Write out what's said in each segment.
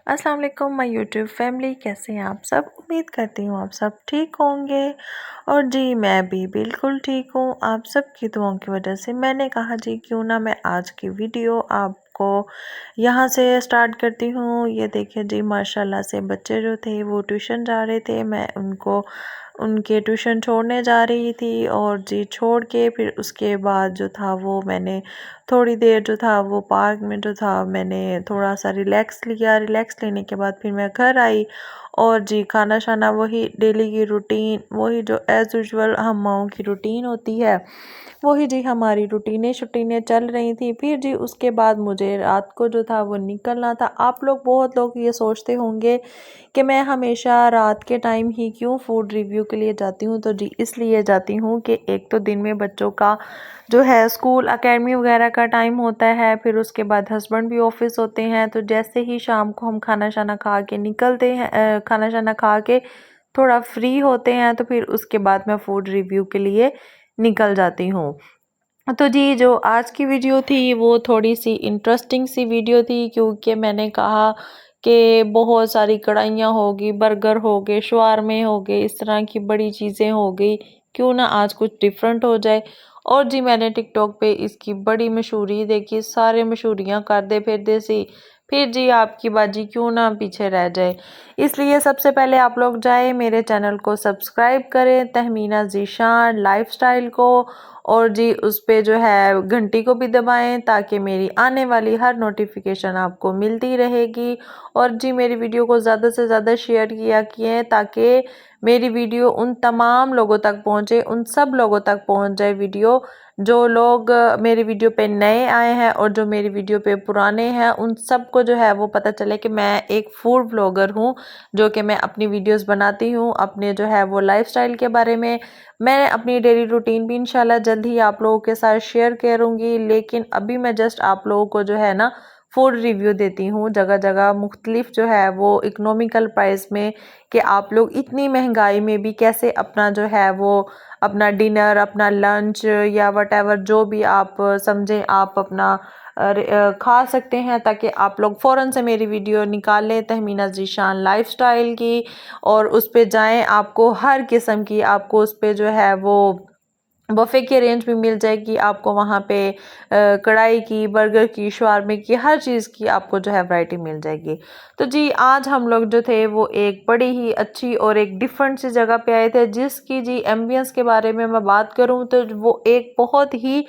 अस्सलाम वालेकुम my YouTube family, कैसे हैं आप सब। उम्मीद करती हूँ आप सब ठीक होंगे। और जी मैं भी बिल्कुल ठीक हूँ। आप सब की दुआओं की वजह से मैंने कहा जी क्यों ना मैं आज की वीडियो आपको यहाँ से स्टार्ट करती हूँ। ये देखिए जी माशाल्लाह से बच्चे जो थे वो ट्यूशन जा रहे थे, मैं उनको उनके ट्यूशन छोड़ने जा रही थी। और जी छोड़ के फिर उसके बाद जो था वो मैंने थोड़ी देर जो था वो पार्क में जो था मैंने थोड़ा सा रिलैक्स लिया। रिलैक्स लेने के बाद फिर मैं घर आई और जी खाना शाना वही डेली की रूटीन, वही जो एज़ यूजुअल हम माओं की रूटीन होती है, वही जी हमारी रूटीनें शुटीनें चल रही थी। फिर जी उसके बाद मुझे रात को जो था वो निकलना था। आप लोग बहुत लोग ये सोचते होंगे कि मैं हमेशा रात के टाइम ही क्यों फूड रिव्यू के लिए जाती हूँ। तो जी इसलिए जाती हूँ कि एक तो दिन में बच्चों का जो है स्कूल अकेडमी वगैरह का टाइम होता है, फिर उसके बाद हस्बैंड भी ऑफिस होते हैं। तो जैसे ही शाम को हम खाना शाना खा के निकलते हैं, खाना शाना खा के थोड़ा फ्री होते हैं, तो फिर उसके बाद मैं फूड रिव्यू के लिए निकल जाती हूँ। तो जी जो आज की वीडियो थी वो थोड़ी सी इंटरेस्टिंग सी वीडियो थी, क्योंकि मैंने कहा कि बहुत सारी कढ़ाइयाँ होगी, बर्गर हो गए, शवारमे हो गए, इस तरह की बड़ी चीज़ें हो गई, क्यों ना आज कुछ डिफरेंट हो जाए। और जी मैंने टिकटॉक पे इसकी बड़ी मशहूरी देखी, सारे मशहूरियाँ कर दे फिर दे सी, फिर जी आपकी बाजी क्यों ना पीछे रह जाए। इसलिए सबसे पहले आप लोग जाए मेरे चैनल को सब्सक्राइब करें, तहमीना ज़ीशान लाइफस्टाइल को, और जी उस पे जो है घंटी को भी दबाएं ताकि मेरी आने वाली हर नोटिफिकेशन आपको मिलती रहेगी। और जी मेरी वीडियो को ज़्यादा से ज़्यादा शेयर किया किए ताकि मेरी वीडियो उन तमाम लोगों तक पहुंचे, उन सब लोगों तक पहुंच जाए वीडियो जो लोग मेरी वीडियो पे नए आए हैं और जो मेरी वीडियो पे पुराने हैं। उन सब को जो है वो पता चले कि मैं एक फूड ब्लॉगर हूँ, जो कि मैं अपनी वीडियोस बनाती हूँ अपने जो है वो लाइफस्टाइल के बारे में। मैं अपनी डेली रूटीन भी इंशाल्लाह जल्द ही आप लोगों के साथ शेयर करूँगी, लेकिन अभी मैं जस्ट आप लोगों को जो है ना फूड रिव्यू देती हूँ जगह जगह मुख्तलिफ जो है वो इकोनॉमिकल प्राइस में, कि आप लोग इतनी महंगाई में भी कैसे अपना जो है वो अपना डिनर, अपना लंच या वटेवर जो भी आप समझें आप अपना खा सकते हैं, ताकि आप लोग फ़ौरन से मेरी वीडियो निकाल लें तहमीना ज़ीशान लाइफस्टाइल की और उस पे जाएं। आपको हर किस्म की आपको उस पे जो है वो बफे की रेंज भी मिल जाएगी। आपको वहाँ पे कढ़ाई की, बर्गर की, शवारमे की, हर चीज़ की आपको जो है वैरायटी मिल जाएगी। तो जी आज हम लोग जो थे वो एक बड़ी ही अच्छी और एक डिफरेंट सी जगह पे आए थे, जिसकी जी एम्बियंस के बारे में मैं बात करूँ तो वो एक बहुत ही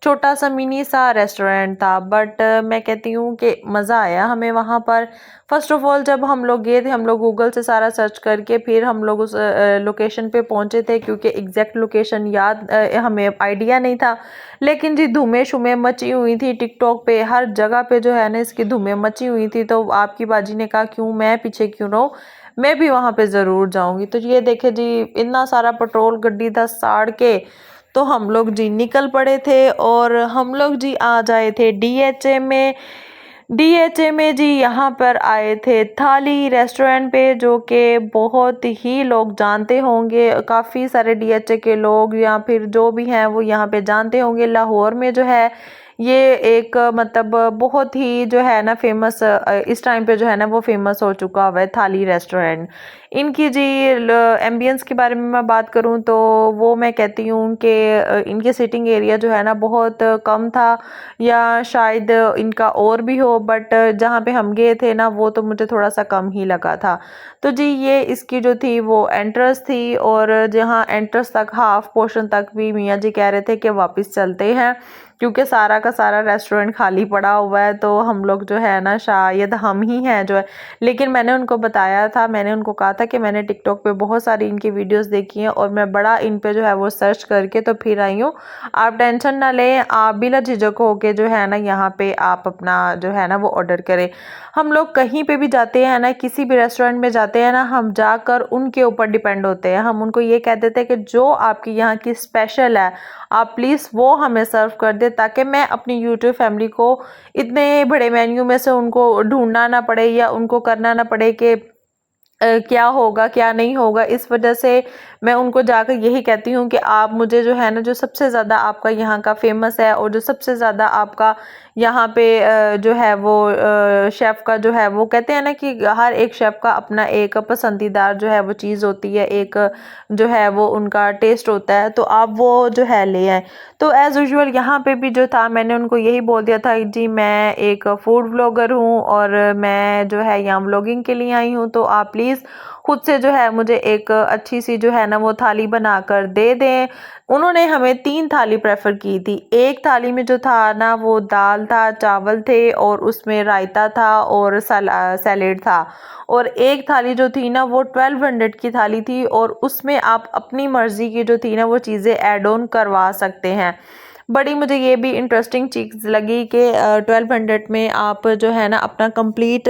छोटा सा मिनी सा रेस्टोरेंट था, बट मैं कहती हूँ कि मज़ा आया हमें वहाँ पर। फर्स्ट ऑफ ऑल जब हम लोग गए थे, हम लोग गूगल से सारा सर्च करके फिर हम लोग उस लोकेशन पे पहुंचे थे, क्योंकि एग्जैक्ट लोकेशन याद हमें आइडिया नहीं था। लेकिन जी धूमें शुमें मची हुई थी टिकटॉक पे, हर जगह पे जो है ना इसकी धूमें मची हुई थी। तो आपकी बाजी ने कहा क्यों मैं पीछे क्यों रहूं, मैं भी वहां पे ज़रूर जाऊंगी। तो ये देखे जी इतना सारा पेट्रोल गड्डी था साड़ के, तो हम लोग जी निकल पड़े थे और हम लोग जी आ जाए थे डीएचए में। डीएचए में जी यहाँ पर आए थे थाली रेस्टोरेंट पे, जो कि बहुत ही लोग जानते होंगे, काफ़ी सारे डीएचए के लोग या फिर जो भी हैं वो यहाँ पे जानते होंगे। लाहौर में जो है ये एक मतलब बहुत ही जो है ना फेमस, इस टाइम पे जो है ना वो फेमस हो चुका हुआ है थाली रेस्टोरेंट। इनकी जी एम्बियंस के बारे में मैं बात करूं तो वो मैं कहती हूँ कि इनके सिटिंग एरिया जो है ना बहुत कम था, या शायद इनका और भी हो, बट जहाँ पे हम गए थे ना वो तो मुझे थोड़ा सा कम ही लगा था। तो जी ये इसकी जो थी वो एंट्रेंस थी, और जहाँ एंट्रेंस तक हाफ पोर्शन तक भी मियाँ जी कह रहे थे कि वापस चलते हैं, क्योंकि सारा का सारा रेस्टोरेंट खाली पड़ा हुआ है। तो हम लोग जो है ना शायद हम ही हैं जो है, लेकिन मैंने उनको बताया था, मैंने उनको कहा था कि मैंने टिकटॉक पे बहुत सारी इनकी वीडियोस देखी हैं और मैं बड़ा इन पे जो है वो सर्च करके तो फिर आई हूँ। आप टेंशन ना लें, आप बिला झिझक होके जो है ना यहाँ पे आप अपना जो है ना वो ऑर्डर करें। हम लोग कहीं पे भी जाते हैं ना, किसी भी रेस्टोरेंट में जाते हैं ना, हम जाकर उनके ऊपर डिपेंड होते हैं। हम उनको ये कह देते हैं कि जो आपकी यहाँ की स्पेशल है आप प्लीज़ वो हमें सर्व कर दे, ताकि मैं अपनी यूट्यूब फैमिली को इतने बड़े मेन्यू में से उनको ढूंढना ना पड़े या उनको करना ना पड़े कि क्या होगा क्या नहीं होगा। इस वजह से मैं उनको जाकर यही कहती हूँ कि आप मुझे जो है ना, जो सबसे ज़्यादा आपका यहाँ का फेमस है और जो सबसे ज़्यादा आपका यहाँ पे जो है वो शेफ़ का जो है, वो कहते हैं ना कि हर एक शेफ़ का अपना एक पसंदीदा जो है वो चीज़ होती है, एक जो है वो उनका टेस्ट होता है, तो आप वो जो है ले आएँ। तो एज़ यूजुअल यहाँ पे भी जो था, मैंने उनको यही बोल दिया था, जी मैं एक फूड व्लॉगर हूँ और मैं जो है यहाँ व्लॉगिंग के लिए आई हूँ, तो आप प्लीज़ खुद से जो है मुझे एक अच्छी सी जो है ना वो थाली बनाकर दे दें। उन्होंने हमें 3 थाली प्रेफ़र की थी। एक थाली में जो था ना वो दाल था, चावल थे और उसमें रायता था और सैलेड था, और एक थाली जो थी ना वो 1200 की थाली थी और उसमें आप अपनी मर्ज़ी की जो थी ना वो चीज़ें ऐड ऑन करवा सकते हैं। बड़ी मुझे ये भी इंटरेस्टिंग चीज़ लगी कि 1200 में आप जो है ना अपना कंप्लीट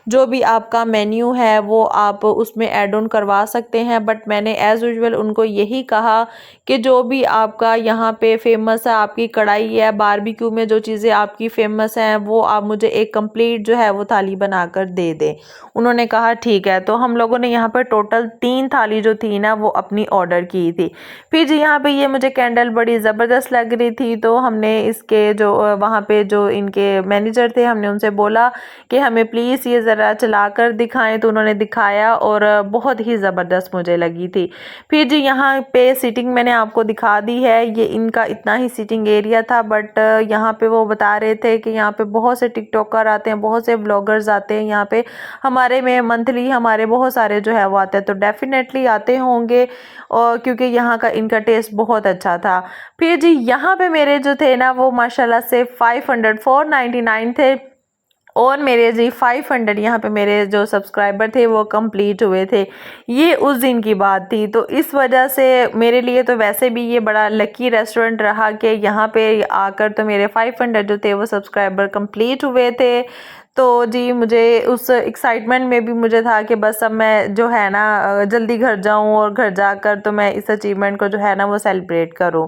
जो भी आपका मेन्यू है वो आप उसमें ऐड ऑन करवा सकते हैं। बट मैंने एज़ यूजुअल उनको यही कहा कि जो भी आपका यहाँ पे फेमस है, आपकी कढ़ाई है, बारबेक्यू में जो चीज़ें आपकी फेमस हैं वो आप मुझे एक कंप्लीट जो है वो थाली बनाकर दे दें। उन्होंने कहा ठीक है। तो हम लोगों ने यहाँ पर टोटल 3 थाली जो थी ना वो अपनी ऑर्डर की थी। फिर जी यहाँ पे ये मुझे कैंडल बड़ी ज़बरदस्त लग रही थी, तो हमने इसके जो वहाँ पे जो इनके मैनेजर थे, हमने उनसे बोला कि हमें प्लीज़ ये ज़रा चलाकर दिखाएं, तो उन्होंने दिखाया और बहुत ही ज़बरदस्त मुझे लगी थी। फिर जी यहाँ पे सीटिंग मैंने आपको दिखा दी है, ये इनका इतना ही सीटिंग एरिया था, बट यहाँ पे वो बता रहे थे कि यहाँ पे बहुत से टिकटॉकर आते हैं, बहुत से ब्लॉगर्स आते हैं यहाँ पे, हमारे में मंथली हमारे बहुत सारे जो है वो आते हैं, तो डेफिनेटली आते होंगे और क्योंकि यहाँ का इनका टेस्ट बहुत अच्छा था। फिर जी यहाँ पे मेरे जो थे ना वो माशाल्लाह से 499 थे और मेरे जी 500 यहाँ पे मेरे जो सब्सक्राइबर थे वो कंप्लीट हुए थे। ये उस दिन की बात थी, तो इस वजह से मेरे लिए तो वैसे भी ये बड़ा लकी रेस्टोरेंट रहा कि यहाँ पे आकर तो मेरे 500 जो थे वो सब्सक्राइबर कंप्लीट हुए थे। तो जी मुझे उस एक्साइटमेंट में भी मुझे था कि बस अब मैं जो है ना जल्दी घर जाऊँ और घर जाकर तो मैं इस अचीवमेंट को जो है ना वो सेलिब्रेट करूँ।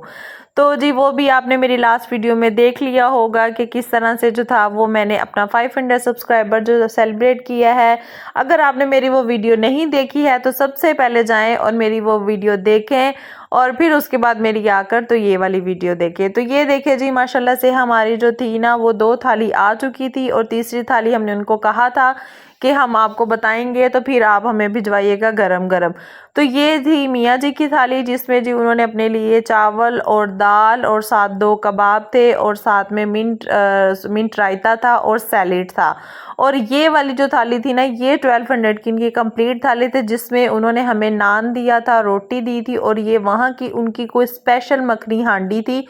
तो जी वो भी आपने मेरी लास्ट वीडियो में देख लिया होगा कि किस तरह से जो था वो मैंने अपना 500 सब्सक्राइबर जो सेलिब्रेट किया है। अगर आपने मेरी वो वीडियो नहीं देखी है तो सबसे पहले जाएं और मेरी वो वीडियो देखें और फिर उसके बाद मेरी आकर तो ये वाली वीडियो देखें। तो ये देखें जी माशाल्लाह से हमारी जो थी ना वो 2 थाली आ चुकी थी और तीसरी थाली हमने उनको कहा था कि हम आपको बताएंगे तो फिर आप हमें भिजवाइएगा गरम गरम। तो ये थी मियाँ जी की थाली, जिसमें जी उन्होंने अपने लिए चावल और दाल और साथ 2 कबाब थे और साथ में मिंट रायता था और सैलेड था। और ये वाली जो थाली थी ना ये 1200 की इनकी कंप्लीट थाली थी, जिसमें उन्होंने हमें नान दिया था, रोटी दी थी और ये वहाँ की उनकी कोई स्पेशल मखनी हांडी थी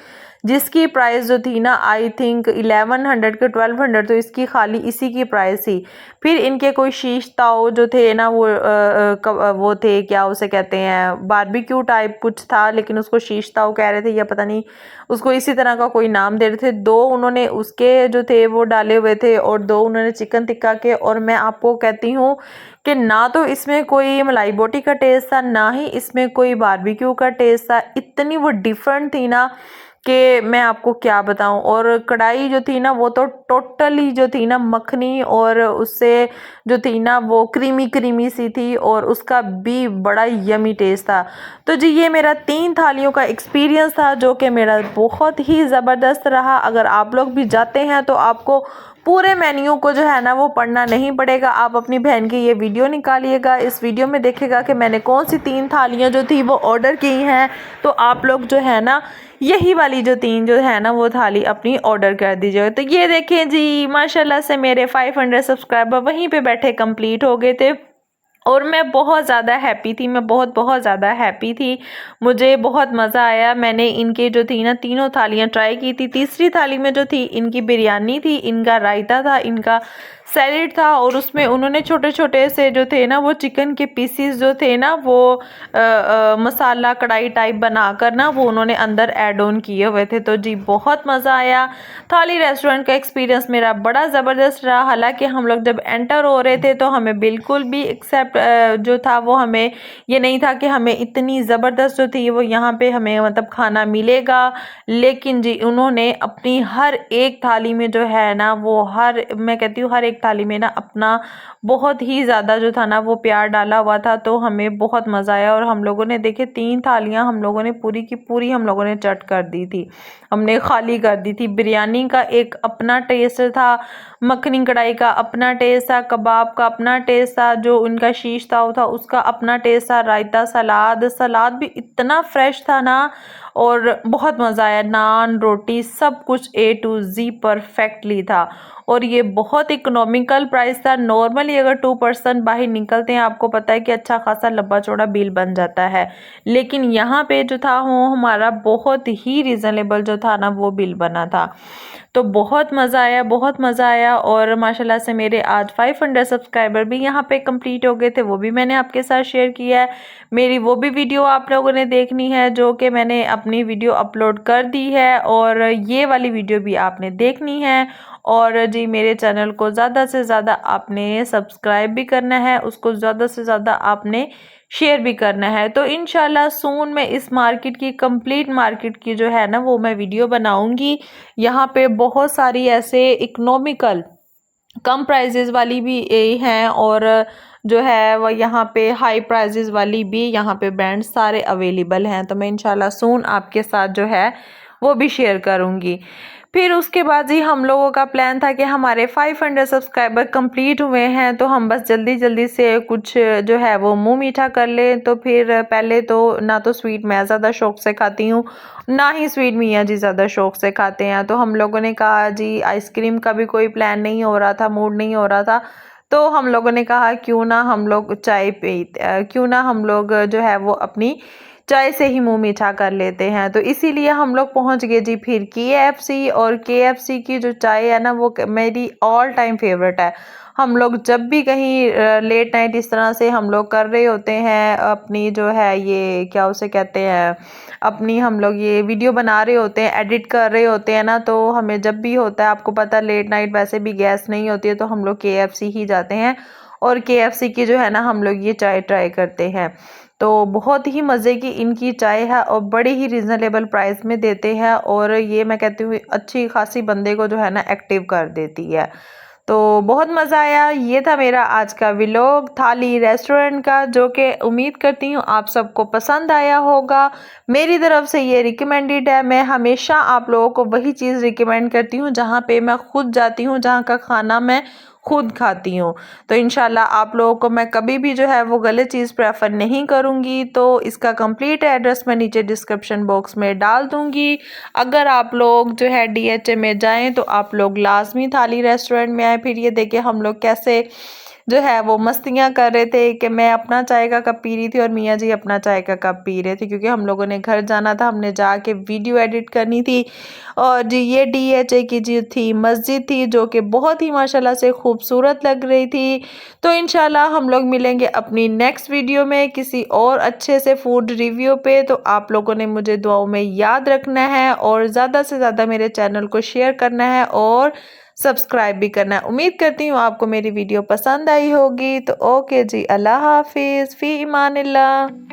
जिसकी प्राइस जो थी ना आई थिंक 1100 के 1200, तो इसकी खाली इसी की प्राइस थी। फिर इनके कोई शीश ताव जो थे ना वो थे, क्या उसे कहते हैं, बारबेक्यू टाइप कुछ था लेकिन उसको शीश ताव कह रहे थे या पता नहीं उसको इसी तरह का कोई नाम दे रहे थे। 2 उन्होंने उसके जो थे वो डाले हुए थे और 2 उन्होंने चिकन टिक्का के। और मैं आपको कहती हूँ कि ना तो इसमें कोई मलाई बोटी का टेस्ट था, ना ही इसमें कोई बारबेक्यू का टेस्ट था। इतनी वो डिफरेंट थी ना कि मैं आपको क्या बताऊं। और कढ़ाई जो थी ना वो तो टोटली जो थी ना मखनी और उससे जो थी ना वो क्रीमी क्रीमी सी थी और उसका भी बड़ा यमी टेस्ट था। तो जी ये मेरा 3 थालियों का एक्सपीरियंस था जो कि मेरा बहुत ही ज़बरदस्त रहा। अगर आप लोग भी जाते हैं तो आपको पूरे मेन्यू को जो है ना वो पढ़ना नहीं पड़ेगा, आप अपनी बहन की ये वीडियो निकालिएगा, इस वीडियो में देखिएगा कि मैंने कौन सी 3 थालियाँ जो थी वो ऑर्डर की हैं। तो आप लोग जो है ना यही वाली जो 3 जो है ना वो थाली अपनी ऑर्डर कर दीजिएगा। तो ये देखें जी माशाल्लाह से मेरे 500 सब्सक्राइबर वहीं पे बैठे कंप्लीट हो गए थे और मैं बहुत ज़्यादा हैप्पी थी, मैं बहुत ज़्यादा हैप्पी थी। मुझे बहुत मज़ा आया। मैंने इनके जो थी ना तीनों थालियाँ ट्राई की थी। तीसरी थाली में जो थी इनकी बिरयानी थी, इनका रायता था, इनका सैलेड था और उसमें उन्होंने छोटे छोटे से जो थे ना वो चिकन के पीसीस जो थे ना वो मसाला कढ़ाई टाइप बनाकर ना वो उन्होंने अंदर ऐड ऑन किए हुए थे। तो जी बहुत मज़ा आया। थाली रेस्टोरेंट का एक्सपीरियंस मेरा बड़ा ज़बरदस्त रहा। हालांकि हम लोग जब एंटर हो रहे थे तो हमें बिल्कुल भी एक्सेप्ट जो था वो हमें ये नहीं था कि हमें इतनी ज़बरदस्त जो थी वो यहाँ पे हमें मतलब खाना मिलेगा। लेकिन जी उन्होंने अपनी हर एक थाली में जो है ना वो मैं कहती हूँ हर एक एक थाली में ना अपना बहुत ही ज़्यादा जो था ना वो प्यार डाला हुआ था, तो हमें बहुत मज़ा आया। और हम लोगों ने देखे 3 थालियाँ हम लोगों ने पूरी की पूरी हम लोगों ने चट कर दी थी, हमने खाली कर दी थी। बिरयानी का एक अपना टेस्ट था, मखनी कढ़ाई का अपना टेस्ट था, कबाब का अपना टेस्ट था, जो उनका शीश ताव था उसका अपना टेस्ट था, रायता, सलाद सलाद भी इतना फ्रेश था ना, और बहुत मज़ा आया। नान, रोटी सब कुछ A to Z परफेक्टली था, और ये बहुत इकोनॉमिकल प्राइस था। नॉर्मली अगर 2 पर्सन बाहर निकलते हैं, आपको पता है कि अच्छा खासा लंबा चौड़ा बिल बन जाता है, लेकिन यहाँ पे जो था वो हमारा बहुत ही रिजनेबल जो था ना वो बिल बना था। तो बहुत मज़ा आया, बहुत मज़ा आया। और माशाल्लाह से मेरे आज 500 सब्सक्राइबर भी यहाँ पे कंप्लीट हो गए थे, वो भी मैंने आपके साथ शेयर किया है। मेरी वो भी वीडियो आप लोगों ने देखनी है जो कि मैंने अपनी वीडियो अपलोड कर दी है, और ये वाली वीडियो भी आपने देखनी है। और जी मेरे चैनल को ज़्यादा से ज़्यादा आपने सब्सक्राइब भी करना है, उसको ज़्यादा से ज़्यादा आपने शेयर भी करना है। तो इंशाल्लाह सून मैं इस मार्केट की कंप्लीट मार्केट की जो है ना वो मैं वीडियो बनाऊंगी। यहाँ पे बहुत सारी ऐसे इकोनॉमिकल कम प्राइजेस वाली भी हैं, और जो है वो यहाँ पे हाई प्राइजेस वाली भी यहाँ पे ब्रांड सारे अवेलेबल हैं। तो मैं इंशाल्लाह सून आपके साथ जो है वो भी शेयर करूँगी। फिर उसके बाद ही हम लोगों का प्लान था कि हमारे 500 सब्सक्राइबर कंप्लीट हुए हैं, तो हम बस जल्दी जल्दी से कुछ जो है वो मुंह मीठा कर लें। तो फिर पहले तो ना तो स्वीट मैं ज़्यादा शौक से खाती हूँ, ना ही स्वीट मियाँ जी ज़्यादा शौक से खाते हैं। तो हम लोगों ने कहा जी आइसक्रीम का भी कोई प्लान नहीं हो रहा था, मूड नहीं हो रहा था, तो हम लोगों ने कहा क्यों ना हम लोग चाय पे क्यों ना हम लोग जो है वो अपनी चाय से ही मुंह मीठा कर लेते हैं। तो इसीलिए हम लोग पहुंच गए जी फिर KFC, और KFC की जो चाय है ना वो मेरी ऑल टाइम फेवरेट है। हम लोग जब भी कहीं लेट नाइट इस तरह से हम लोग कर रहे होते हैं अपनी जो है ये क्या उसे कहते हैं, अपनी हम लोग ये वीडियो बना रहे होते हैं, एडिट कर रहे होते हैं ना, तो हमें जब भी होता है, आपको पता लेट नाइट वैसे भी गैस नहीं होती है, तो हम लोग KFC ही जाते हैं, और KFC की जो है ना हम लोग ये चाय ट्राई करते हैं। तो बहुत ही मज़े की इनकी चाय है, और बड़े ही रिजनेबल प्राइस में देते हैं, और ये मैं कहती हूँ अच्छी खासी बंदे को जो है ना एक्टिव कर देती है। तो बहुत मज़ा आया। ये था मेरा आज का व्लॉग थाली रेस्टोरेंट का, जो कि उम्मीद करती हूँ आप सबको पसंद आया होगा। मेरी तरफ से ये रिकमेंडेड है, मैं हमेशा आप लोगों को वही चीज़ रिकमेंड करती हूँ जहाँ पे मैं खुद जाती हूँ, जहाँ का खाना मैं खुद खाती हूँ। तो इंशाल्लाह आप लोगों को मैं कभी भी जो है वो गलत चीज़ प्रेफर नहीं करूँगी। तो इसका कंप्लीट एड्रेस मैं नीचे डिस्क्रिप्शन बॉक्स में डाल दूँगी। अगर आप लोग जो है DHA में जाएं तो आप लोग लाजमी थाली रेस्टोरेंट में आए। फिर ये देखिए हम लोग कैसे जो है वो मस्तियाँ कर रहे थे कि मैं अपना चाय का कप पी रही थी और मियाँ जी अपना चाय का कप पी रहे थे, क्योंकि हम लोगों ने घर जाना था, हमने जाके वीडियो एडिट करनी थी। और जी ये DHA की जो थी मस्जिद थी, जो कि बहुत ही माशाल्लाह से खूबसूरत लग रही थी। तो इंशाल्लाह हम लोग मिलेंगे अपनी नेक्स्ट वीडियो में किसी और अच्छे से फूड रिव्यू पे। तो आप लोगों ने मुझे दुआओं में याद रखना है, और ज़्यादा से ज़्यादा मेरे चैनल को शेयर करना है और सब्सक्राइब भी करना है। उम्मीद करती हूँ आपको मेरी वीडियो पसंद आई होगी। तो ओके जी, अल्लाह हाफिज़, फ़ी इमानिल्लाह।